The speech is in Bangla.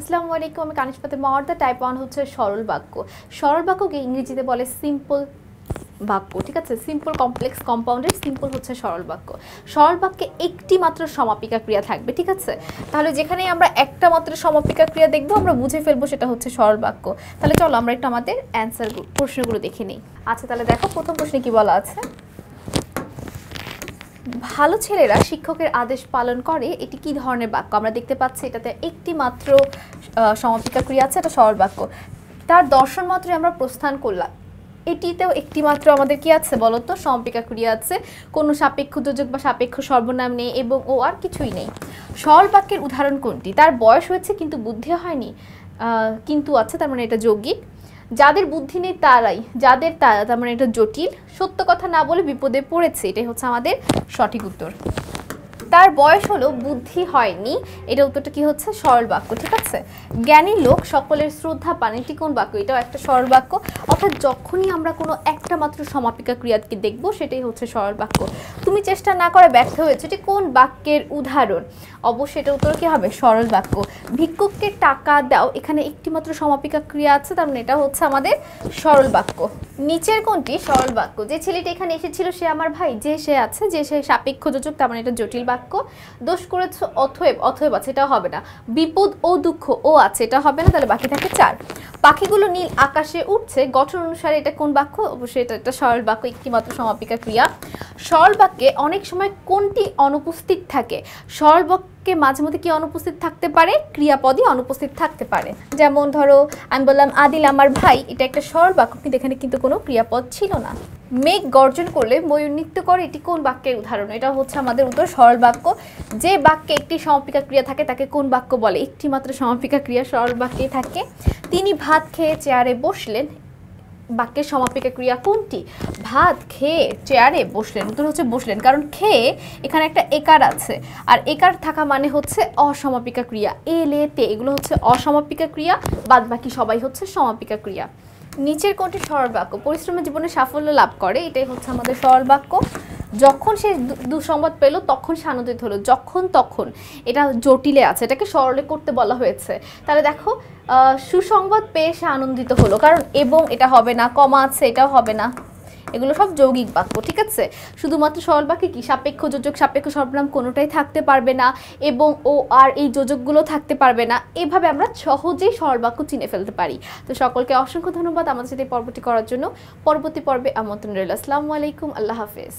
আসসালামু আলাইকুম, আমি কানিশ ফাতেমা। দ্য টাইপ 1 হচ্ছে সরল বাক্য। সরল বাক্যকে ইংরেজিতে বলে সিম্পল বাক্য, ঠিক আছে। সিম্পল কমপ্লেক্স কম্পাউন্ডের সিম্পল হচ্ছে সরল বাক্য। সরল বাক্যে একটি মাত্র সমাপিকা ক্রিয়া থাকবে, ঠিক আছে। তাহলে যেখানেই আমরা একটা মাত্র সমাপিকা ক্রিয়া দেখব আমরা বুঝে ফেলবো সেটা হচ্ছে সরল বাক্য। তাহলে চলো আমরা একটু আমাদের অ্যান্সার প্রশ্নগুলো দেখে নিই। আচ্ছা, তাহলে দেখো প্রথম প্রশ্নে কি বলা আছে। ভালো ছেলেরা শিক্ষকের আদেশ পালন করে, এটি কি ধরনের বাক্য? আমরা দেখতে পাচ্ছি এটাতে একটি মাত্র সমাপিকা ক্রিয়া আছে, এটা সরল বাক্য। তার দর্শন মাত্রে আমরা প্রস্থান করলাম, এটিতেও একটি মাত্র আমাদের কি আছে বলতো, সমাপিকা ক্রিয়া আছে। কোনো সাপেক্ষ যোজক বা সাপেক্ষ সর্বনাম নেই এবং ও আর কিছুই নেই। সরল বাক্যের উদাহরণ কোনটি? তার বয়স হয়েছে কিন্তু বুদ্ধি হয়নি, কিন্তু আছে, তার মানে এটা যৌগিক। যাদের বুদ্ধি নেই তারাই, যাদের তারা, তার মানে এটা জটিল। সত্য কথা না বলে বিপদে পড়েছে, এটাই হচ্ছে আমাদের সঠিক উত্তর। তার বয়স হলো বুদ্ধি হয়নি, এটা উত্তরটা কি হচ্ছে, সরল বাক্য, ঠিক আছে। জ্ঞানী লোক সকলের শ্রদ্ধা পান, এটি কোন বাক্য? এটাও একটা সরল বাক্য। অর্থাৎ যখনই আমরা কোনো একটা মাত্র সমাপিকা ক্রিয়াকে দেখবো সেটাই হচ্ছে সরল বাক্য। তুমি চেষ্টা না করে ব্যর্থ হয়েছে, এটি কোন বাক্যের উদাহরণ? অবশ্যই এটা উত্তর কি হবে, সরল বাক্য। ভিক্ষুককে টাকা দাও, এখানে একটি মাত্র সমাপিকা ক্রিয়া আছে, তার মানে এটা হচ্ছে আমাদের সরল বাক্য। নিচের কোনটি সরল বাক্য? যে ছেলেটি এখানে এসেছিল সে আমার ভাই, যে সে আছে, যে সে সাপেক্ষ যোজক, তার মানে এটা জটিল বাক্য। দোষ করেছ অথয়েব, অথয়েব আছে, এটা হবে না। বিপদ ও দুঃখ ও আছে, এটা হবে না, তাহলে বাকি থাকে 4। পাখিগুলো নীল আকাশে উঠছে, গঠন অনুসারে এটা কোন বাক্য? অবশ্যই এটা একটা সরল বাক্য, একটি মাত্র সমাপিকা ক্রিয়া। সরল বাক্যে অনেক সময় কোনটি অনুপস্থিত থাকে? সরল বাক্যে মাঝে মধ্যে কি অনুপস্থিত থাকতে পারে? ক্রিয়াপদই অনুপস্থিত থাকতে পারে। যেমন ধরো আমি বললাম আদিল আমার ভাই, এটা একটা সরল বাক্য, কিন্তু এখানে কিন্তু কোনো ক্রিয়াপদ ছিল না। মেঘ গর্জন করলে ময়ূর নৃত্য করে, এটি কোন বাক্যের উদাহরণ? এটা হচ্ছে আমাদের উত্তর সরল বাক্য। যে বাক্যে একটি সমাপিকা ক্রিয়া থাকে তাকে কোন বাক্য বলে? একটি মাত্র সমাপিকা ক্রিয়া সরল বাক্যে থাকে। তিনি ভাত খেয়ে চেয়ারে বসলেন, বাক্যের সমাপিকা ক্রিয়া কোনটি? ভাত খেয়ে চেয়ারে বসলেন, উত্তর হচ্ছে বসলেন, কারণ খেয়ে এখানে একটা একার আছে, আর একার থাকা মানে হচ্ছে অসমাপিকা ক্রিয়া। এলে তে এগুলো হচ্ছে অসমাপিকা ক্রিয়া, বাদ বাকি সবাই হচ্ছে সমাপিকা ক্রিয়া। নিচের কোনটি সরল বাক্য? পরিশ্রমের জীবনে সাফল্য লাভ করে, এটাই হচ্ছে আমাদের সরল বাক্য। যখন সে দুঃসংবাদ পেল তখন সে আনন্দিত হলো, যখন তখন, এটা জটিলে আছে, এটাকে সরলে করতে বলা হয়েছে। তাহলে দেখো সুসংবাদ পেয়ে সে আনন্দিত হলো, কারণ এবং এটা হবে না, কমা আছে, এটাও হবে না, এগুলো সব যৌগিক বাক্য, ঠিক আছে। শুধুমাত্র সরল বাক্যে কি সাপেক্ষ যোজক সাপেক্ষ সর্বনাম কোনোটাই থাকতে পারবে না, এবং ও আর এই যোজকগুলো থাকতে পারবে না। এভাবে আমরা সহজেই সরল বাক্য চিনে ফেলতে পারি। তো সকলকে অসংখ্য ধন্যবাদ আমাদের সাথে পর্বটি করার জন্য। পরবর্তী পর্বে আমন্ত্রণ রইল। আসসালামু আলাইকুম, আল্লাহ হাফেজ।